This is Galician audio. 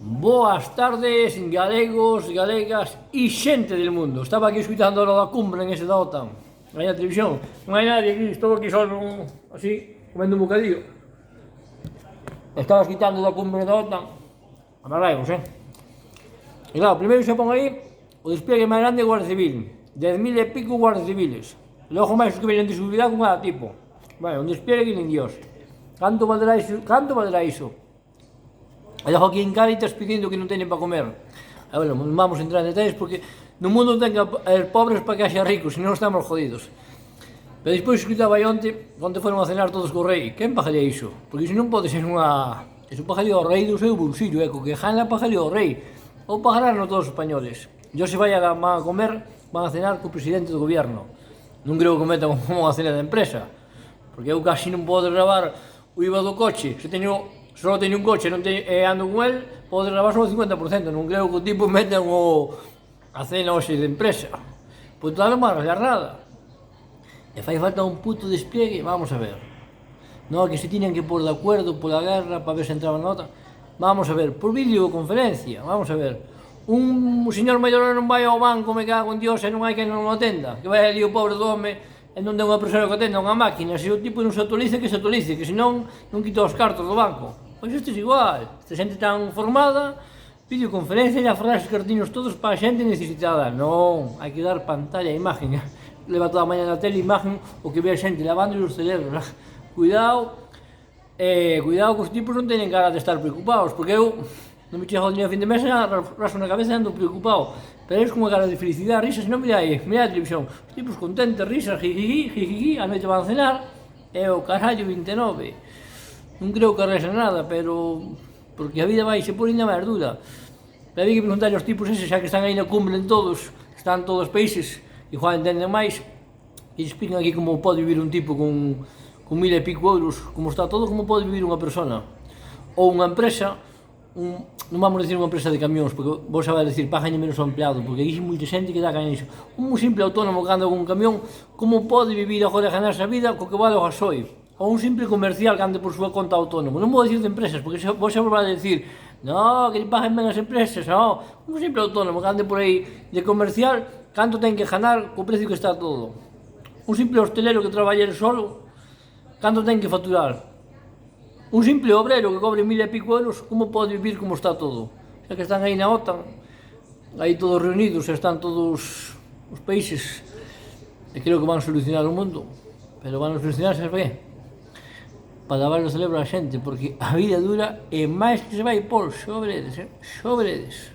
Boas tardes, galegos, galegas e xente del mundo. Estaba aquí escutando a da cumbre en ese da OTAN, aí na televisión. Non hai nadie aquí, estou aquí só así, comendo un bocadillo. Estaba escutando da cumbre da OTAN, a Marraigos, E claro, primeiro se pon aí o despliegue máis grande de Guardia Civil, 10.000 e pico guardias civiles. Logo máis os que veñen de seguridade con cada tipo. Bueno, un despliegue que nin Dios. Canto valdrá iso? Canto valdrá iso? E logo aquí en Cáritas pedindo que non teñen para comer. E bueno, non vamos a entrar en detalles porque no mundo ten que haber pobres para que haxa ricos, senón estamos jodidos. Pero despois escutaba aí onte foron a cenar todos co rei. Quen pagaría iso? Porque se non pode ser unha... Iso pagaría o rei do seu bolsillo, co que gana pagaría o rei. Ou pagarán todos os españoles. Yo se vai a comer, van a cenar co presidente do gobierno. Non creo que metan como unha cena de empresa. Porque eu casi non podo gravar o IVA do coche. Só teño un coche e ando con el, pode gravar só o 50%. Non creo que o tipo metan a cena hoxe de empresa. Pois total non van a arreglar nada. E fai falta un puto despliegue, vamos a ver. Non, que se tiñan que pôr de acordo pola guerra para ver se entraba na nota. Vamos a ver, por videoconferencia, vamos a ver. Un señor maior non vai ao banco, me cago en Dios, e non hai que non o atenda. Que vai ali o pobre do home e non ten unha persona que atenda unha máquina. Se o tipo non se actualice, que se actualice, que senón non quita os cartos do banco. Pois isto é igual, esta xente tan formada, videoconferencia e a forrar os cartiños todos para a xente necesitada. Non, hai que dar pantalla a imagen. Leva toda a mañana na tele imagen o que ve a xente lavando os cerebros. Cuidado, cuidado que os tipos non teñen cara de estar preocupados, porque eu non me chego o dinero a fin de mes e raso na cabeza e ando preocupado. Pero es con unha cara de felicidade, risas, non mira aí, mira a televisión. Os tipos contentes, risas, jijiji, a noite van a cenar, e o carallo 29. Non creo que arrexe nada, pero... porque a vida vai se por ainda máis dura. Pero hai que preguntar aos tipos eses, xa que están aí na cumbre en todos, están todos os países, igual entenden máis, e explican aquí como pode vivir un tipo con 1.000 e pico euros, como está todo, como pode vivir unha persona. Ou unha empresa, non vamos a decir unha empresa de camións, porque vos a decir, páganlle menos ao empleado, porque hai moita xente que dá caña iso. Un simple autónomo que anda con un camión, como pode vivir agora e ganarse a vida co que vale o gasoil? Ou un simple comercial que ande por súa conta autónomo. Non vou dicir de empresas, porque vos xa vos vai a decir no, que lle paguen ben as empresas, no. Un simple autónomo que ande por aí de comercial, canto ten que ganar co precio que está todo. Un simple hostelero que traballa solo, canto ten que facturar. Un simple obrero que cobre 1.000 e pico euros, como pode vivir como está todo? Xa que están aí na OTAN, aí todos reunidos, están todos os países, e creo que van a solucionar o mundo. Pero van a solucionar, sabes para qué? Para lavar o cerebro a xente, porque a vida dura e máis que se vai por sobredes, sobredes.